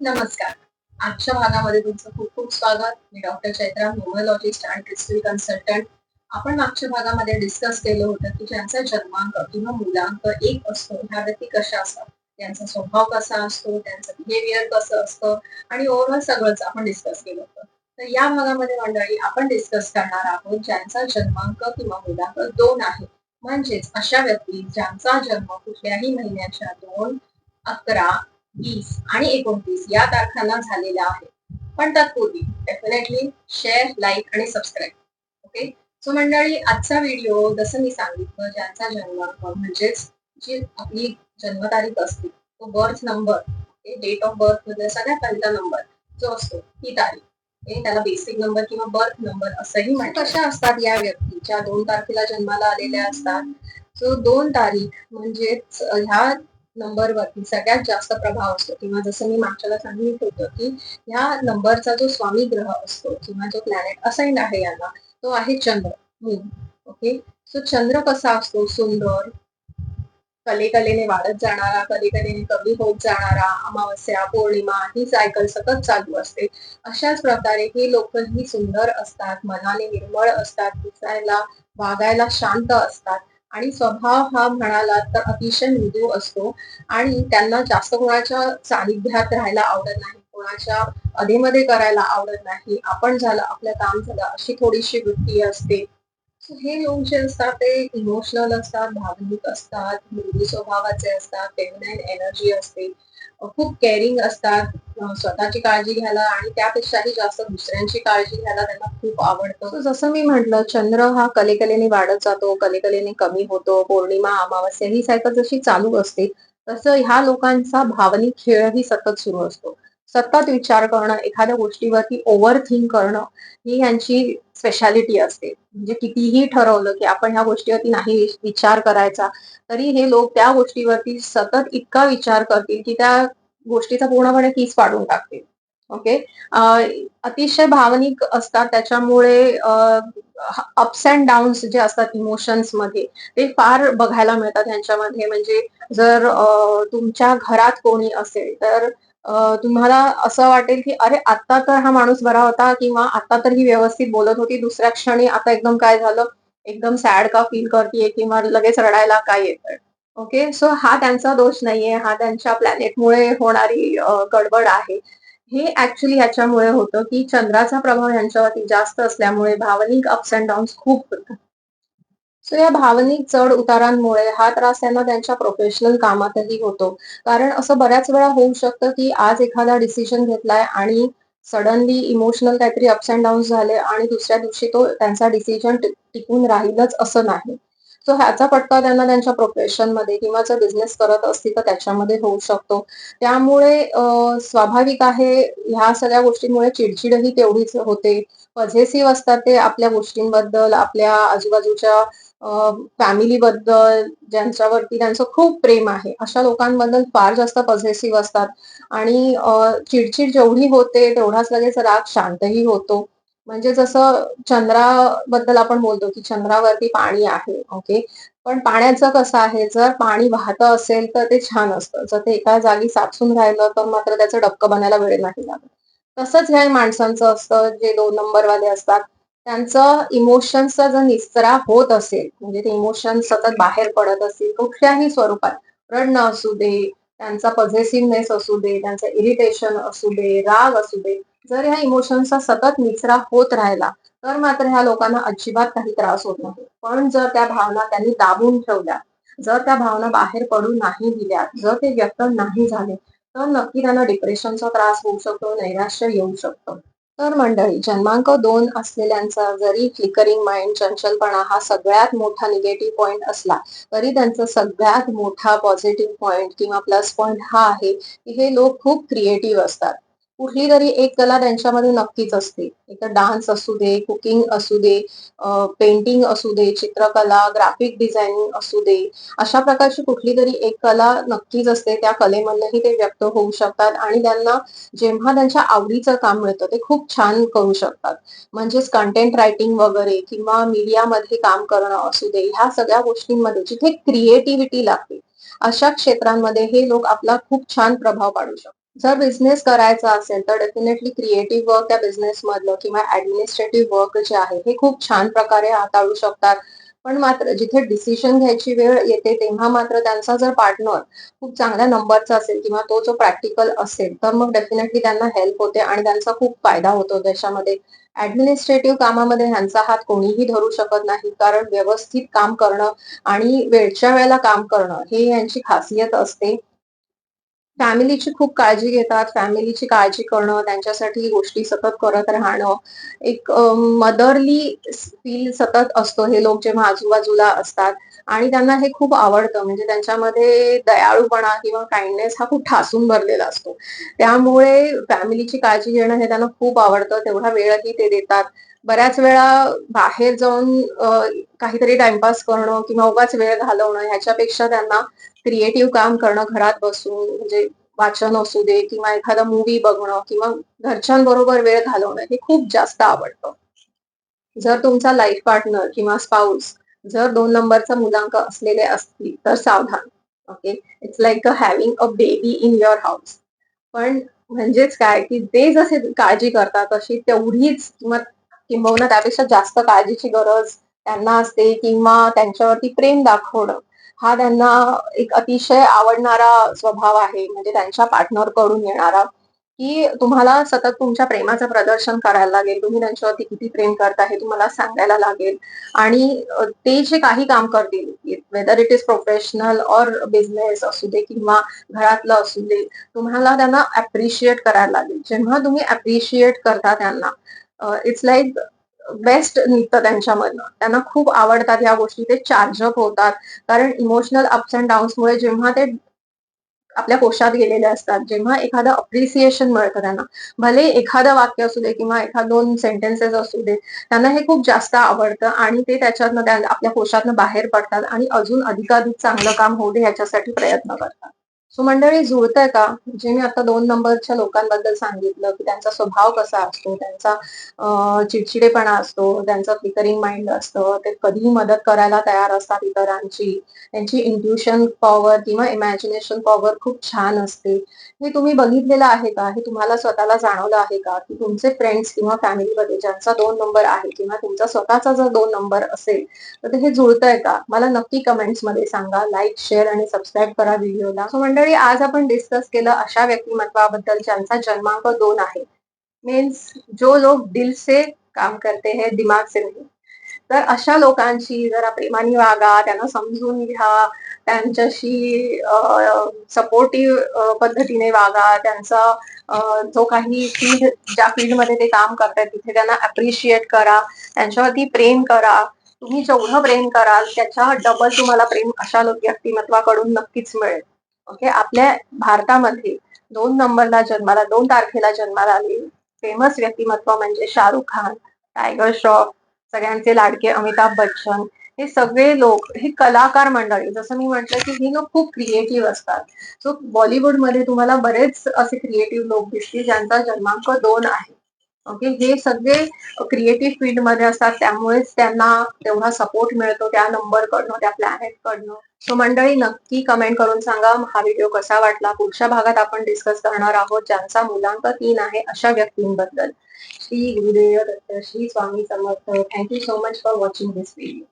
नमस्कार. आजच्या भागामध्ये तुमचं खूप खूप स्वागत. मी डॉक्टर चैत्रा, न्यूमरोलॉजिस्ट आणि क्रिस्टल कन्सल्टंट. आपण मागच्या भागामध्ये डिस्कस केलं होतं की ज्यांचा जन्मांक किंवा मूलांक 1 असतो, ह्या व्यक्ती कशा असतात, त्यांचा स्वभाव कसा असतो, त्यांचं बिहेवियर कसं असतं आणि ओव्हरऑल सगळंच आपण डिस्कस केलं होतं. तर या भागामध्ये मंडळी आपण डिस्कस करणार आहोत ज्यांचा जन्मांक किंवा मूलांक 2 आहे. म्हणजेच अशा व्यक्ती ज्यांचा जन्म कुठल्याही महिन्याच्या 2, 11, 20 आणि 29 या तारखांना झालेला आहे. पण तत्पूर्वी डेफिनेटली शेअर, लाईक आणि सबस्क्राईब. ओके. सो मंडळी, आजचा व्हिडिओ जसं मी सांगितलं, ज्यांचा जन्मांक म्हणजेच जी आपली जन्मतारीख असते, तो birth number, date of birth मध्ये सगळ्यात पहिला नंबर जो असतो ती तारीख, त्याला बेसिक नंबर किंवा बर्थ नंबर असंही म्हणतात. कशा असतात या व्यक्ती ज्या 2 तारखेला जन्माला आलेल्या असतात? सो 2 तारीख म्हणजेच ह्या नंबरवरती सगळ्यात जास्त प्रभाव असतो, किंवा जसं मी मागच्याला सांगितलं होतं की ह्या नंबरचा जो स्वामी ग्रह असतो किंवा जो प्लॅनेट असाईन आहे यांना, तो आहे चंद्र, मून. ओके. सो चंद्र कसा असतो? सुंदर, कलेकलेने वाढत जाणारा, कलेकलेने कमी होत जाणारा, अमावस्या, पौर्णिमा ही सायकल सतत चालू असते. अशाच प्रकारे हे लोकही सुंदर असतात, मनाने निर्मळ असतात, दिसायला, वागायला शांत असतात आणि स्वभाव हा म्हणाला तर अतिशय मृदू असतो आणि त्यांना जास्त कोणाच्या सानिध्यात राहायला आवडत नाही, कोणाच्या अधेमध्ये करायला आवडत नाही. आपण झालं, आपलं काम झालं, अशी थोडीशी वृत्ती असते. हे लोक जे असतात ते इमोशनल असतात, भावनिक असतात, मृदू स्वभावाचे असतात, फेमिनाईन एनर्जी असते, खूप केअरिंग असतात, स्वतःची काळजी घ्यायला आणि त्यापेक्षाही जास्त दुसऱ्यांची काळजी घ्यायला त्यांना खूप आवडतं. So जसं मी म्हटलं, चंद्र हा कलेकलेने वाढत जातो, कलेकलेने कमी होतो, पौर्णिमा, अमावस्या ही सायकल जशी चालू असते, तसं ह्या लोकांचा भावनिक खेळही सतत सुरू असतो. सतत विचार करणं, एखाद्या गोष्टीवरती ओव्हर थिंक करणं ही यांची स्पेशालिटी असते. म्हणजे कितीही ठरवलं की आपण ह्या गोष्टीवरती नाही विचार करायचा, तरी हे लोक त्या गोष्टीवरती सतत इतका विचार करतील की त्या गोष्टीचा पूर्णपणे कीच पाडून टाकतील. ओके. अतिशय भावनिक असतात, त्याच्यामुळे अप्स अँड डाऊन्स जे असतात इमोशन्स मध्ये, ते फार बघायला मिळतात ह्यांच्यामध्ये. म्हणजे जर तुमच्या घरात कोणी असेल तर तुम्हाला असं वाटेल की अरे आता तर हा माणूस बरा होता, किंवा आता तर ही व्यवस्थित बोलत होती, दुसऱ्या क्षणी आता एकदम काय झालं, एकदम सॅड का फील करतीये किंवा लगेच रडायला काय येतंय. ओके. सो हा त्यांचा दोष नाहीये, हा त्यांच्या प्लॅनेटमुळे होणारी गडबड आहे. हे ऍक्च्युली ह्याच्यामुळे होतं की चंद्राचा प्रभाव ह्यांच्यावरती जास्त असल्यामुळे भावनिक अप्स अँड डाऊन्स खूप होतात. सो या भावनिक चढ उतारांमुळे हा त्रास त्यांना त्यांच्या प्रोफेशनल कामातही होतो. कारण असं बऱ्याच वेळा होऊ शकतं की आज एखादा डिसिजन घेतलाय आणि सडनली इमोशनल काहीतरी अप्स अँड डाऊन्स झाले आणि दुसऱ्या दिवशी तो त्यांचा डिसिजन टिकून राहीलच असं नाही. सो ह्याचा फटका त्यांना त्यांच्या प्रोफेशनमध्ये किंवा जर बिझनेस करत असतील तर त्याच्यामध्ये होऊ शकतो. त्यामुळे स्वाभाविक आहे, ह्या सगळ्या गोष्टींमुळे चिडचिडही तेवढीच होते. पझेसिव्ह असतात ते आपल्या गोष्टींबद्दल, आपल्या आजूबाजूच्या फॅमिलीबद्दल, ज्यांच्यावरती त्यांचं खूप प्रेम आहे, अशा लोकांबद्दल फार जास्त पॉझिटिव्ह असतात. आणि चिडचिड जेवढी होते तेवढाच लगेच राग शांतही होतो. म्हणजे जसं चंद्राबद्दल आपण बोलतो की चंद्रावरती पाणी आहे. ओके. पण पाण्याचं कसं आहे, जर पाणी वाहतं असेल तर ते छान असतं, जर ते एका जागी साचून राहिलं तर मात्र त्याचं डबकं बनायला वेळ नाही लागत. तसंच ह्या माणसांचं असतं जे 2 नंबरवाले असतात. त्यांचं इमोशन्सचा जर निचरा होत असेल, म्हणजे ते इमोशन सतत बाहेर पडत असतील कुठल्याही स्वरूपात, रडणं असू दे, त्यांचा पॉझिटिव्हनेस असू दे, त्यांचं इरिटेशन असू दे, राग असू दे, जर ह्या इमोशन्सचा सतत निचरा होत राहिला तर मात्र ह्या लोकांना अजिबात काही त्रास होत नाही. पण जर त्या भावना त्यांनी दाबून ठेवल्या, जर त्या भावना बाहेर पडू नाही दिल्या, जर ते व्यक्त नाही झाले, तर नक्की त्यांना डिप्रेशनचा त्रास होऊ शकतो, नैराश्य येऊ शकतं. तर मंडळी, जन्मांक 2 असलेल्यांचा जरी फ्लिकरिंग माइंड, चंचलपणा हा सगळ्यात मोठा निगेटिव्ह पॉइंट असला, तरी त्यांचा सगळ्यात मोठा पॉझिटिव्ह पॉइंट किंवा प्लस पॉइंट हा आहे की हे लोक खूप क्रिएटिव्ह असतात. कुठली तरी एक कला त्यांच्यामध्ये नक्कीच असते. एक डान्स असू दे, कुकिंग असू दे, पेंटिंग असू दे, चित्रकला, ग्राफिक डिझायनिंग असू दे, अशा प्रकारची कुठली तरी एक कला नक्कीच असते. त्या कलेमधनंही ते व्यक्त होऊ शकतात आणि त्यांना जेव्हा त्यांच्या आवडीचं काम मिळतं ते खूप छान करू शकतात. म्हणजेच कंटेंट रायटिंग वगैरे किंवा मीडियामध्ये काम करणं असू दे, ह्या सगळ्या गोष्टींमध्ये जिथे क्रिएटिव्हिटी लागते, अशा क्षेत्रांमध्ये हे लोक आपला खूप छान प्रभाव पाडू शकतात. जर बिझनेस करायचा असेल तर डेफिनेटली क्रिएटिव्ह वर्क त्या बिझनेस मधलं किंवा ऍडमिनिस्ट्रेटिव्ह वर्क जे आहे हे खूप छान प्रकारे हाताळू शकतात. पण मात्र जिथे डिसिजन घ्यायची वेळ येते तेव्हा मात्र त्यांचा जर पार्टनर खूप चांगल्या नंबरचा असेल किंवा तो जो प्रॅक्टिकल असेल तर मग डेफिनेटली त्यांना हेल्प होते आणि त्यांचा खूप फायदा होतो त्याच्यामध्ये. ऍडमिनिस्ट्रेटिव्ह कामामध्ये ह्यांचा हात कोणीही धरू शकत नाही कारण व्यवस्थित काम करणं आणि वेळच्या वेळेला काम करणं हे यांची खासियत असते. फॅमिलीची खूप काळजी घेतात. फॅमिलीची काळजी करणं, त्यांच्यासाठी गोष्टी सतत करत राहणं, एक मदरली फील सतत असतो हे लोक जेव्हा आजूबाजूला असतात आणि त्यांना हे खूप आवडतं. म्हणजे त्यांच्यामध्ये दयाळूपणा किंवा काइंडनेस हा खूप ठासून भरलेला असतो. त्यामुळे फॅमिलीची काळजी घेणं हे त्यांना खूप आवडतं. तेवढा वेळही ते देतात. बऱ्याच वेळा बाहेर जाऊन काहीतरी टाईमपास करणं किंवा उगाच वेळ घालवणं ह्याच्यापेक्षा त्यांना क्रिएटिव्ह काम करणं घरात बसून म्हणजे वाचन असू दे किंवा एखादा मूव्ही बघणं किंवा घरच्यांबरोबर वेळ घालवणं हे खूप जास्त आवडतं. जर तुमचा लाईफ पार्टनर किंवा स्पाऊस जर 2 नंबरचा मुलांक असलेले असतील तर सावधान. Okay. It's like having a baby in your house. पण म्हणजेच काय, की ते जसे काळजी करतात तशी तेवढीच किंवा किंबहुना त्यापेक्षा जास्त काळजीची गरज त्यांना असते किंवा त्यांच्यावरती प्रेम दाखवणं हा त्यांना एक अतिशय आवडणारा स्वभाव आहे. म्हणजे त्यांच्या पार्टनर कडून येणारा, की तुम्हाला सतत तुमच्या प्रेमाचं प्रदर्शन करायला लागेल. तुम्ही त्यांच्यावरती किती प्रेम करता हे तुम्हाला सांगायला लागेल आणि ते जे काही काम करतील, whether it is professional or business असू दे किंवा घरातलं असू दे, तुम्हाला त्यांना अप्रिशिएट करायला लागेल. जेव्हा तुम्ही अप्रिशिएट करता त्यांना इट्स लाइक बेस्ट निघतं त्यांच्यामधनं. त्यांना खूप आवडतात ह्या गोष्टी. ते चार्जअप होतात. कारण इमोशनल अप्स अँड डाउन्समुळे जेव्हा ते आपल्या कोशात गेलेले असतात, जेव्हा एखादं अप्रिसिएशन मिळतं त्यांना, भले एखादं वाक्य असू दे किंवा एखाद 2 सेंटेन्सेस असू दे, त्यांना हे खूप जास्त आवडतं आणि ते त्याच्यातनं आपल्या कोशातनं बाहेर पडतात आणि अजून अधिकाधिक चांगलं काम होऊ दे ह्याच्यासाठी प्रयत्न करतात. सो मंडळी जुळतंय का? जे मी आता 2 नंबरच्या लोकांबद्दल सांगितलं, की त्यांचा स्वभाव कसा असतो, त्यांचा चिडचिडेपणा असतो, त्यांचं फ्लिकरिंग माइंड असतं, ते कधीही मदत करायला तयार असतात इतरांची. त्यांची इंट्युशन पॉवर किंवा इमॅजिनेशन पॉवर खूप छान असते. हे तुम्ही बघितलेलं आहे का? हे तुम्हाला स्वतःला जाणवलं आहे का? की तुमचे फ्रेंड्स किंवा फॅमिलीमध्ये ज्यांचा 2 नंबर आहे किंवा तुमचा स्वतःचा जर 2 नंबर असेल, तर ते हे जुळतंय का? मला नक्की कमेंट्समध्ये सांगा. लाईक, शेअर आणि सबस्क्राईब करा व्हिडिओला. सो मंडळी आज आपण डिस्कस केलं अशा व्यक्तिमत्वाबद्दल ज्यांचा जन्मांक 2 आहे. मीन्स जो लोग दिल से काम करते हैं, दिमाग से नहीं. तर अशा लोकांशी जरा प्रेमाने वागा, त्यांना समजून घ्या, त्यांच्याशी सपोर्टिव्ह पद्धतीने वागा. त्यांचा जो काही ज्या फील्डमध्ये ते काम करतायत तिथे त्यांना अप्रिशिएट करा, त्यांच्यावरती प्रेम करा. तुम्ही जेवढं प्रेम कराल त्याच्या डबल तुम्हाला प्रेम अशा व्यक्तिमत्वाकडून नक्कीच मिळेल. ओके. आपल्या भारतामध्ये 2 नंबरला जन्माला 2 तारखेला जन्माला आलेले फेमस व्यक्तिमत्व म्हणजे शाहरुख खान, टायगर श्रॉफ, सगळ्यांचे लाडके अमिताभ बच्चन. हे सगळे लोक हे कलाकार मंडळी. जसं मी म्हटलं, की ही लोक खूप क्रिएटिव्ह असतात. सो बॉलिवूडमध्ये तुम्हाला बरेच असे क्रिएटिव्ह लोक दिसतील ज्यांचा जन्मांक 2 आहे. ओके. हे सगळे क्रिएटिव्ह फील्डमध्ये असतात त्यामुळेच त्यांना तेवढा सपोर्ट मिळतो त्या नंबरकडनं, त्या प्लॅनेटकडनं. सो मंडळी नक्की कमेंट करून सांगा हा व्हिडिओ कसा वाटला. पुढच्या भागात आपण डिस्कस करणार आहोत ज्यांचा मुलांक 3 आहे अशा व्यक्तींबद्दल. Shri Gurudev Datta, Shri Swami Samarth. Thank you so much for watching this video.